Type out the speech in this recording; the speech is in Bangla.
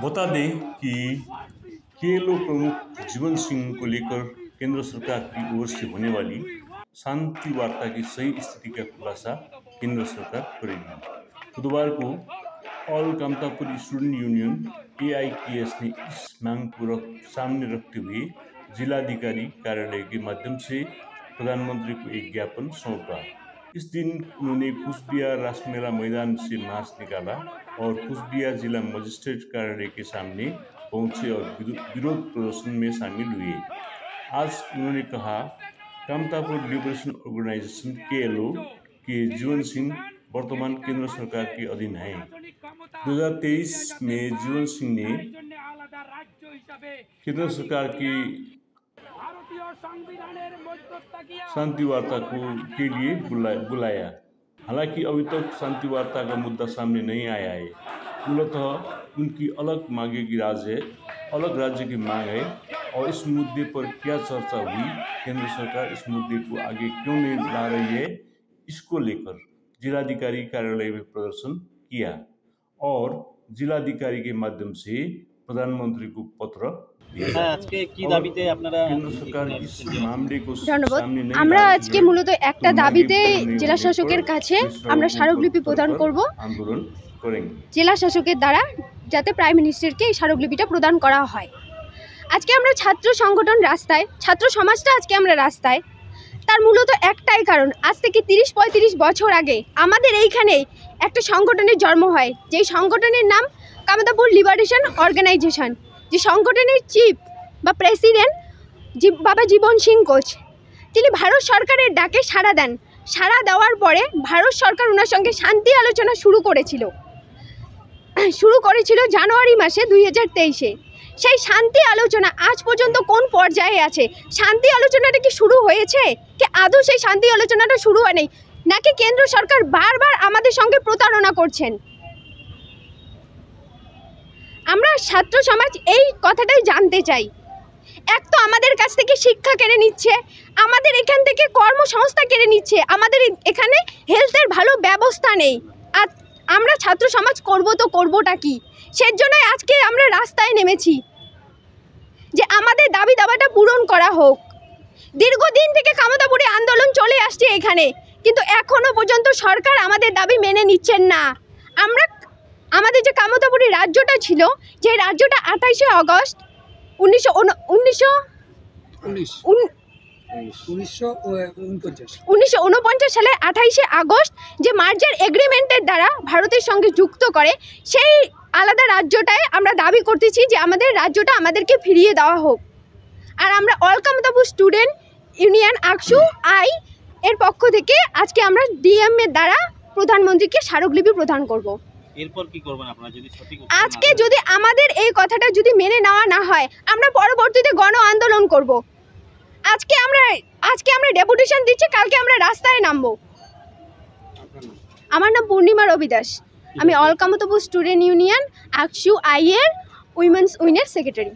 बता दें कि केएलओ प्रमुख जीवन सिंह को लेकर केंद्र सरकार की ओर से होने वाली शांति वार्ता की सही स्थिति का खुलासा केंद्र सरकार करेगी। बुधवार को all Kamtapur student union (AIKS) ने इस मांग को सामने रखते हुए जिलाधिकारी कार्यालय के माध्यम से प्रधानमंत्री को एक ज्ञापन सौंपा। इस दिन उन्होंने कुचबिहार रासमेला मैदान से मार्च निकाला और कुचबिहार जिला मजिस्ट्रेट कार्यालय के सामने पहुंचे और विरोध प्रदर्शन में शामिल हुए। आज उन्होंने कहा, कामतापुर लिबरेशन ऑर्गेनाइजेशन (KLO) के जीवन सिंह वर्तमान केंद्र सरकार के अधीन हैं। 2023 में जीवन सिंह ने केंद्र सरकार की शांति वार्ता के लिए बुलाया। हालांकि अभी तक शांति वार्ता का मुद्दा सामने नहीं आया है। मूलतः उनकी अलग राज्य की मांग है और इस मुद्दे पर क्या चर्चा हुई, केंद्र सरकार इस मुद्दे को आगे क्यों नहीं ला रही है, इसको लेकर जिलाधिकारी कार्यालय में प्रदर्शन किया और जिलाधिकारी के माध्यम से प्रधानमंत्री को पत्र আমরা আজকে মূলত একটা দাবিতে জেলা শাসকের কাছে আমরা স্মারকলিপি প্রদান করব আন্দোলন করেন জেলা শাসকের দ্বারা, যাতে প্রাইম মিনিস্টারকে এই স্মারকলিপিটা প্রদান করা হয়। আজকে আমরা ছাত্র সংগঠন রাস্তায়, ছাত্র সমাজটা আজকে আমরা রাস্তায়, তার মূলত একটাই কারণ, আজ থেকে 30-35 বছর আগে আমাদের এইখানে একটা সংগঠনের জন্ম হয়, যেই সংগঠনের নাম কামতাপুর লিবারেশন অর্গানাইজেশন। যে সংগঠনের চিফ বা প্রেসিডেন্ট বাবা জীবন সিং কোচ, তিনি ভারত সরকারের ডাকে সাড়া দেন। সাড়া দেওয়ার পরে ভারত সরকার ওনার সঙ্গে শান্তি আলোচনা শুরু করেছিল জানুয়ারি মাসে 2023-এ। সেই শান্তি আলোচনা আজ পর্যন্ত কোন পর্যায়ে আছে? শান্তি আলোচনাটা কি শুরু হয়েছে, কি আদৌ সেই শান্তি আলোচনাটা শুরু হয়নি, নাকি কেন্দ্র সরকার বারবার আমাদের সঙ্গে প্রতারণা করছেন? আমরা ছাত্র সমাজ এই কথাটাই জানতে চাই। এক তো আমাদের কাছ থেকে শিক্ষা কেড়ে নিচ্ছে, আমাদের এখান থেকে কর্মসংস্থা কেড়ে নিচ্ছে, আমাদের এখানে হেলথের ভালো ব্যবস্থা নেই। আর আমরা ছাত্র সমাজ করবোটা কি? সেজন্যই আজকে আমরা রাস্তায় নেমেছি যে আমাদের দাবি দাবাটা পূরণ করা হোক। দীর্ঘদিন থেকে কামতাপুরে আন্দোলন চলে আসছে এখানে, কিন্তু এখনো পর্যন্ত সরকার আমাদের দাবি মেনে নিচ্ছেন না। আমাদের যে কামতাপুরের রাজ্যটা ছিল, যে রাজ্যটা 28শে আগস্ট 1949 সালে 28শে আগস্ট যে মার্জার এগ্রিমেন্টের দ্বারা ভারতের সঙ্গে যুক্ত করে, সেই আলাদা রাজ্যটায় আমরা দাবি করতেছি যে আমাদের রাজ্যটা আমাদেরকে ফিরিয়ে দেওয়া হোক। আর আমরা all Kamtapur student union AKSU আই এর পক্ষ থেকে আজকে আমরা ডিএম এর দ্বারা প্রধানমন্ত্রীকে স্মারকলিপি প্রদান করব। এরপর কি করবেন আপনারা? আজকে যদি আমাদের এই কথাটা যদি মেনে নেওয়া না হয়, আমরা পরবর্তীতে গণ আন্দোলন করব। আজকে আমরা ডেপুটেশন দিচ্ছি, কালকে আমরা রাস্তায় নামবো। আমার নাম পূর্ণিমা রবি দাস, আমি all Kamtapur student union AKSU আই এর উইমেন্স উইংয়ের সেক্রেটারি।